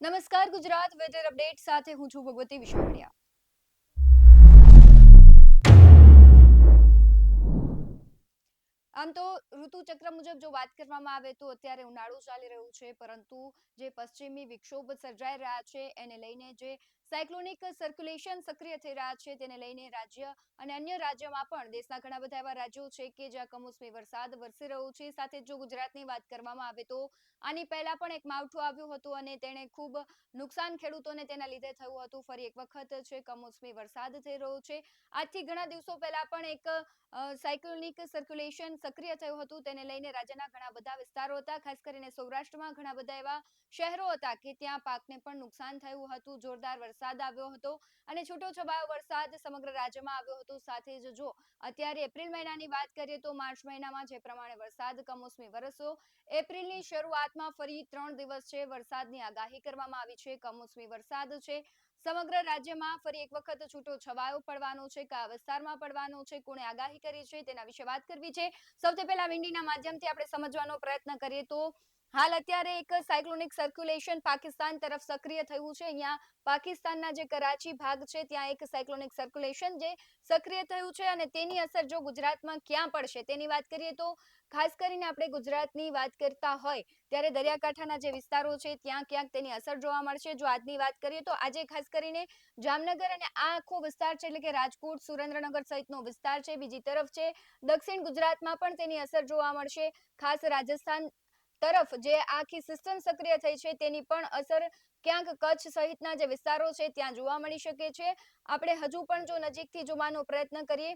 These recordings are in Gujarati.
નમસ્કાર ગુજરાત વેધર અપડેટ સાથે હું છું ભગવતી વિશાળિયા। આમ તો ઋતુ ચક્ર મુજબ જો વાત કરવામાં આવે તો અત્યારે ઉનાળુ ચાલી રહ્યું છે, પરંતુ જે પશ્ચિમી વિક્ષોભ સર્જાઈ રહ્યા છે એને લઈને જે સાયક્લોનિક સર્ક્યુલેશન સક્રિય થઈ રહ્યા છે તેને લઈને રાજ્ય અને અન્ય રાજ્યોમાં પણ દેશના ઘણા બધા એવા રાજ્યો છે કે જ્યાં કમોસમી વરસાદ વરસી રહ્યો છે। સાથે જો ગુજરાતની વાત કરવામાં આવે તો આની પહેલા પણ એક માવઠું આવ્યું હતું અને તેણે ખૂબ નુકસાન ખેડૂતોને તેના લીધે થયું હતું। ફરી એક વખત છે કમોસમી વરસાદ થઈ રહ્યો છે। આજથી ઘણા દિવસો પહેલા પણ એક સાયક્લોનિક સર્ક્યુલેશન સક્રિય થયું હતું, તેને લઈને રાજ્યના ઘણા બધા વિસ્તારો હતા, ખાસ કરીને સૌરાષ્ટ્રમાં ઘણા બધા એવા શહેરો હતા કે ત્યાં પાકને પણ નુકસાન થયું હતું। જોરદાર વરસાદ આવ્યો હતો અને છૂટો છવાયો વરસાદ સમગ્ર રાજ્યમાં આવ્યો હતો। સાથે જ જો અત્યારે એપ્રિલ મહિનાની વાત કરીએ તો માર્ચ મહિનામાં જે પ્રમાણે વરસાદ કમોસમી વરસ્યો, એપ્રિલની શરૂઆતમાં ફરી 3 દિવસ છે વરસાદની આગાહી કરવામાં આવી છે। કમોસમી વરસાદ છે સમગ્ર રાજ્યમાં ફરી એક વખત છૂટો છવાયો પડવાનો છે, કયા વિસ્તારમાં પડવાનો છે, કોણે આગાહી કરી છે તેના વિશે વાત કરવી છે। સૌથી પહેલા વિન્ડીના માધ્યમથી આપણે સમજવાનો પ્રયત્ન કરીએ તો હાલ અત્યારે એક સાયક્લોનિક સર્ક્યુલેશન પાકિસ્તાન તરફ સક્રિય થયું છે। અહીંયા પાકિસ્તાનના જે કરાચી ભાગ છે ત્યાં એક સાયક્લોનિક સર્ક્યુલેશન જે સક્રિય થયું છે અને તેની અસર જો ગુજરાતમાં ક્યાં પડશે તેની વાત કરીએ તો ખાસ કરીને આપણે ગુજરાતની વાત કરતા હોય ત્યારે દરિયાકાંઠાના જે વિસ્તારો છે ત્યાં ક્યાંક તેની અસર જોવા મળશે। જો આજની વાત કરીએ તો આજે ખાસ કરીને જામનગર અને આ આખો વિસ્તાર છે એટલે કે રાજકોટ, સુરેન્દ્રનગર સહિતનો વિસ્તાર છે। બીજી તરફ છે દક્ષિણ ગુજરાતમાં પણ તેની અસર જોવા મળશે। ખાસ રાજસ્થાન તરફ જે આખી સિસ્ટમ સક્રિય થઈ છે તેની પણ અસર ક્યાંક કચ્છ સહિતના જે વિસ્તારો છે ત્યાં જોવા મળી શકે છે। આપણે હજુ પણ જો નજીકથી જોવાનો પ્રયત્ન કરીએ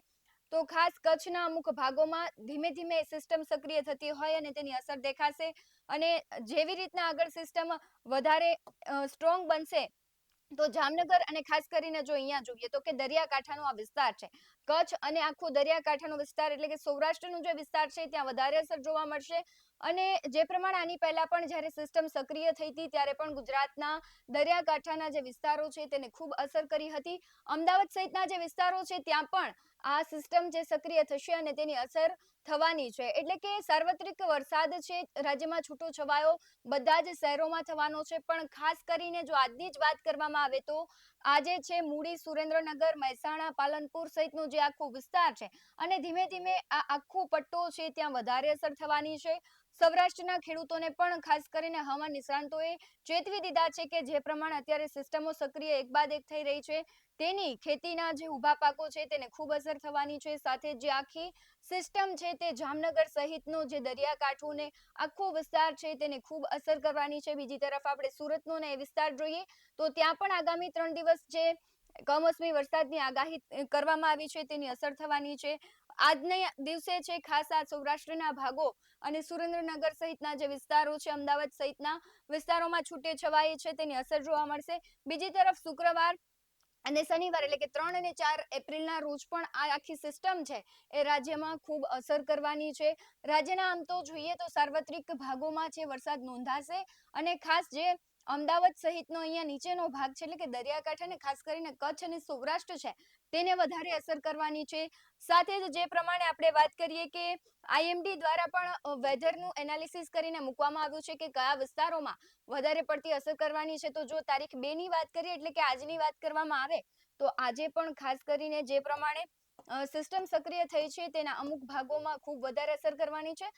તો ખાસ કચ્છના અમુક ભાગોમાં ધીમે ધીમે સિસ્ટમ સક્રિય થતી હોય અને તેની અસર દેખાશે અને જેવી રીતના આગળ સિસ્ટમ વધારે સ્ટ્રોંગ બનશે તો જામનગર અને ખાસ કરીને જો અહીંયા જોઈએ તો કે દરિયાકાંઠાનો આ વિસ્તાર છે, કચ્છ અને આખો દરિયાકાંઠાનો વિસ્તાર એટલે કે સૌરાષ્ટ્રનો જે વિસ્તાર છે ત્યાં વધારે અસર જોવા મળશે। અને જે પ્રમાણે આની પહેલા પણ જ્યારે સિસ્ટમ સક્રિય થઈ હતી ત્યારે પણ ગુજરાતના દરિયાકાંઠાના જે વિસ્તારો છે તેને ખૂબ અસર કરી હતી। અમદાવાદ સહિતના જે વિસ્તારો છે ત્યાં પણ આ સિસ્ટમ જે સક્રિય થશે અને તેની અસર થવાની છે, એટલે કે સાર્વત્રિક વરસાદ છે રાજ્યમાં છૂટો છવાયો બધા જ શહેરોમાં થવાનો છે। પણ ખાસ કરીને જો આજની જ વાત કરવામાં આવે તો આજે છે મૂડી, સુરેન્દ્રનગર, મહેસાણા, પાલનપુર સહિતનો જે આખો વિસ્તાર છે અને ધીમે ધીમે આ આખો પટ્ટો છે ત્યાં વધારે અસર થવાની છે। સૌરાષ્ટ્રના ખેડૂતોને પણ ખાસ કરીને હવામાન નિષ્ણાંતોએ ચેતવી દીધા છે કે જે પ્રમાણે અત્યારે સિસ્ટમો સક્રિય એક બાદ એક થઈ રહી છે તેની ખેતીના જે ઊભા પાકો છે તેને ખૂબ અસર થવાની છે। સાથે જે આખી સિસ્ટમ છે તે જામનગર સહિતનો જે દરિયાકાંઠો ને આખો વિસ્તાર છે તેને ખૂબ અસર કરવાની છે। બીજી તરફ આપણે સુરતનો ને એ વિસ્તાર જોઈએ તો ત્યાં પણ આગામી 3 દિવસ જે કમોસમી વરસાદની આગાહી કરવામાં આવી છે તેની અસર થવાની છે। આજના દિવસે છે ખાસ આ સૌરાષ્ટ્રના ભાગો અને સુરેન્દ્રનગર સહિતના જે વિસ્તારો છે, અમદાવાદ સહિતના વિસ્તારોમાં છૂટે છવાયે છે તેની અસર જોવા મળશે। બીજી તરફ શુક્રવાર અને શનિવાર એટલે કે 3 અને 4 એપ્રિલના રોજ પણ આ આખી સિસ્ટમ છે એ રાજ્યમાં ખૂબ અસર કરવાની છે। રાજ્યના આમ તો જોઈએ તો સાર્વત્રિક ભાગોમાં છે વરસાદ નોંધાશે અને ખાસ જે અમદાવાદ સહિતનો અહીંયા નીચેનો ભાગ છે એટલે કે દરિયાકાંઠા ને ખાસ કરીને કચ્છ અને સૌરાષ્ટ્ર છે તેને વધારે અસર કરવાની છે। સાથે જ જે પ્રમાણે આપણે વાત કરીએ કે આઈએમડી દ્વારા પણ વેધરનું એનાલિસિસ કરીને મૂકવામાં આવ્યું છે કે કયા વિસ્તારોમાં વધારે પડતી અસર કરવાની છે। તો જો તારીખ 2 ની વાત કરીએ એટલે કે આજની વાત કરવામાં આવે તો આજે પણ ખાસ કરીને જે પ્રમાણે સિસ્ટમ સક્રિય થઈ છે તેના અમુક ભાગોમાં ખૂબ વધારે અસર કરવાની છે।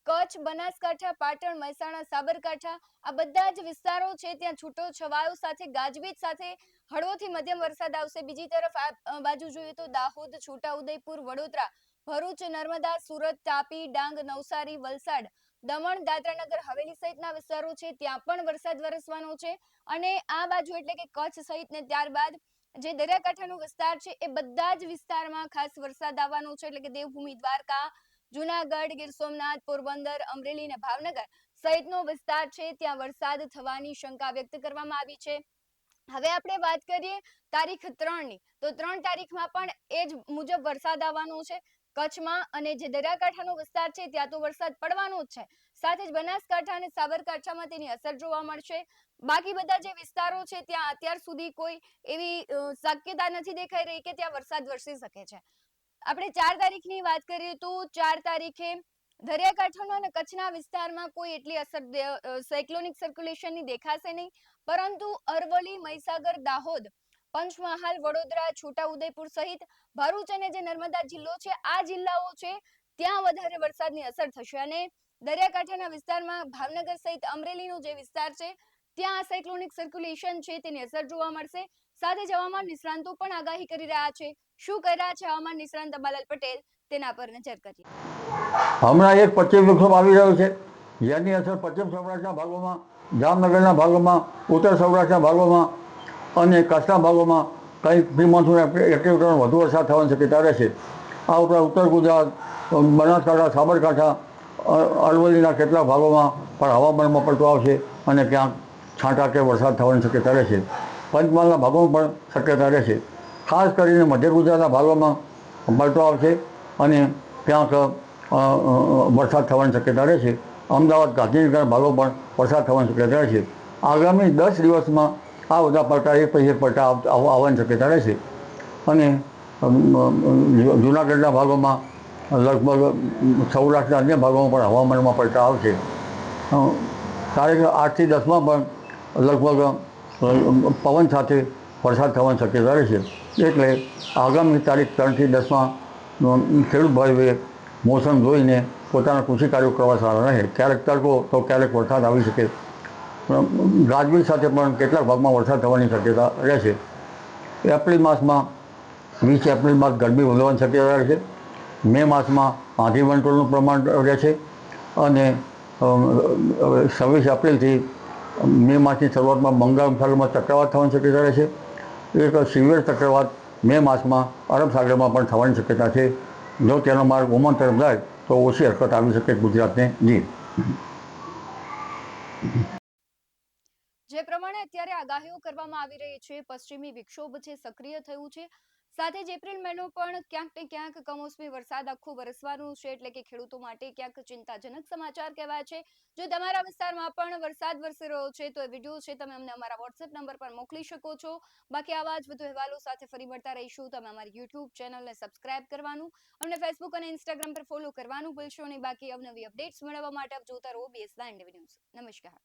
કચ્છ, બનાસકાંઠા, પાટણ, મહેસાણા, સાબરકાંઠા આ બધા જ વિસ્તારો છે ત્યાં છૂટો છવાયો સાથે ગાજવીજ સાથે હળવોથી મધ્યમ વરસાદ આવશે। બીજી તરફ આ બાજુ જોઈએ તો દાહોદ, છોટાઉદેપુર, વડોદરા, ભરૂચ, નર્મદા, સુરત, તાપી, ડાંગ, નવસારી, વલસાડ, દમણ, દાદરાનગર હવેલી સહિતના વિસ્તારો છે ત્યાં પણ વરસાદ વરસવાનો છે। અને આ બાજુ એટલે કે કચ્છ સહિત ને ત્યારબાદ જે દરિયાકાંઠાનો વિસ્તાર છે એ બધા જ વિસ્તારમાં ખાસ વરસાદ આવવાનો છે, એટલે કે દેવભૂમિ દ્વારકા, જુનાગઢ, ગીર સોમનાથ, પોરબંદર, અમરેલી અને ભાવનગર સહિતનો વિસ્તાર છે ત્યાં વરસાદ થવાની શંકા વ્યક્ત કરવામાં આવી છે। હવે આપણે વાત કરીએ તારીખ 3 ની તો 3 તારીખમાં પણ એ જ મુજબ વરસાદ આવવાનો છે કચ્છમાં અને જે દરિયાકાંઠાનો વિસ્તાર છે ત્યાં તો વરસાદ પડવાનો જ છે। સાથે જ બનાસકાંઠા અને સાબરકાંઠામાં તેની અસર જોવા મળશે। બાકી બધા જે વિસ્તારો છે ત્યાં અત્યાર સુધી કોઈ એવી શક્યતા નથી દેખાઈ રહી કે ત્યાં વરસાદ વરસી શકે છે। આપણે 4 તારીખની વાત કરીએ તો 4 તારીખે દરિયાકાંઠાનો અને કચ્છના વિસ્તારમાં કોઈ એટલી અસર સાયક્લોનિક સર્ક્યુલેશનની દેખાશે નહીં, પરંતુ અરવલ્લી, મહીસાગર, દાહોદ, પંચમહાલ, વડોદરા, છોટાઉદેપુર સહિત ભરૂચ અને જે નર્મદા જિલ્લો છે આ જિલ્લાઓ છે ત્યાં વધારે વરસાદની અસર થશે અને દરિયાકાંઠાના વિસ્તારમાં ભાવનગર સહિત અમરેલીનો જે વિસ્તાર છે ત્યાં સાયક્લોનિક સર્ક્યુલેશન છે તેની અસર જોવા મળશે. સાથે જ હવામાન નિષ્ણાંતો પણ આગાહી કરી રહ્યા છે. શું કહી રહ્યા છે હવામાન નિષ્ણાંત અંબાલાલ પટેલ, તેના પર નજર કરીએ. હમણાં એક પશ્ચિમ વિક્ષોભ આવી રહ્યો છે, જેની અસર પશ્ચિમ સૌરાષ્ટ્રના ભાગોમાં, જામનગરના ભાગોમાં, ઉત્તર સૌરાષ્ટ્રના ભાગોમાં અને કચ્છના ભાગોમાં કંઈક પ્રી મોન્સૂન એક્ટિવિટીનો વધુ વરસાદ થવાની શક્યતા રહેશે. આ ઉપરાંત ઉત્તર ગુજરાત, બનાસકાંઠા, સાબરકાંઠા, અરવલ્લીના કેટલાક ભાગોમાં પણ હવામાનમાં પલટો આવશે અને ક્યાંક છાંટાકે વરસાદ થવાની શક્યતા રહેશે. પંચમહાલના ભાગોમાં પણ શક્યતા રહેશે. ખાસ કરીને મધ્ય ગુજરાતના ભાગોમાં પલટો આવશે અને ક્યાંક વરસાદ થવાની શક્યતા રહેશે. અમદાવાદ, ગાંધીનગરના ભાગો પણ વરસાદ થવાની શક્યતા રહેશે. આગામી 10 દિવસમાં આ બધા પડતા એક પછી એક પડતા આવવાની શક્યતા રહેશે અને જૂનાગઢના ભાગોમાં લગભગ સૌરાષ્ટ્રના અન્ય ભાગોમાં પણ હવામાનમાં પડતા આવશે. તારીખ 8 થી 10માં પણ લગભગ પવન સાથે વરસાદ થવાની શક્યતા રહેશે. એટલે આગામી તારીખ 3 થી 10માં ખેડૂત ભાઈઓએ મોસમ જોઈને પોતાના કૃષિ કાર્યો કરવા સારા રહે. ક્યારેક તડકો તો ક્યારેક વરસાદ આવી શકે. ગાજવીજ સાથે પણ કેટલાક ભાગમાં વરસાદ થવાની શક્યતા રહેશે. એપ્રિલ માસમાં 20 એપ્રિલ માસ ગરમી વધવાની શક્યતા રહેશે. મે માસમાં આંધી વંટોળનું પ્રમાણ રહેશે અને 26 એપ્રિલથી મે માસની શરૂઆતમાં બંગાળ ઉપસાગરમાં ચક્રવાત થવાની શક્યતા રહેશે. એક સિવિયર ચક્રવાત મે માસમાં અરબ સાગરમાં પણ થવાની શક્યતા છે. જો તેનો માર્ગ ઓમાન તરફ જાય તો ઓછી હરકત આવી શકે ગુજરાતને. જી. જે પ્રમાણે અત્યારે આગાહીઓ કરવામાં આવી રહી છે, પશ્ચિમી વિક્ષોભ છે સક્રિય થયું છે, સાથે જ એપ્રિલ મહિનો પણ ક્યાંક ને ક્યાંક કમોસમી વરસાદ આખું વરસવાનું છે, એટલે કે ખેડૂતો માટે ક્યાંક ચિંતાજનક સમાચાર કહેવાય છે. જો તમારા વિસ્તારમાં પણ વરસાદ વરસી રહ્યો છે તો એ વિડીયો છે તમે અમને અમારા વોટ્સએપ નંબર પર મોકલી શકો છો. બાકી આવા જ વધુ અહેવાલો સાથે ફરી મળતા રહીશું. તમે અમારી યુટ્યુબ ચેનલને સબસ્ક્રાઇબ કરવાનું, અમને ફેસબુક અને ઇન્સ્ટાગ્રામ પર ફોલો કરવાનું ભૂલશો નહીં. બાકી અવનવી અપડેટ્સ મેળવવા માટે આપ જોતા રહો BS9 ન્યૂઝ. નમસ્કાર.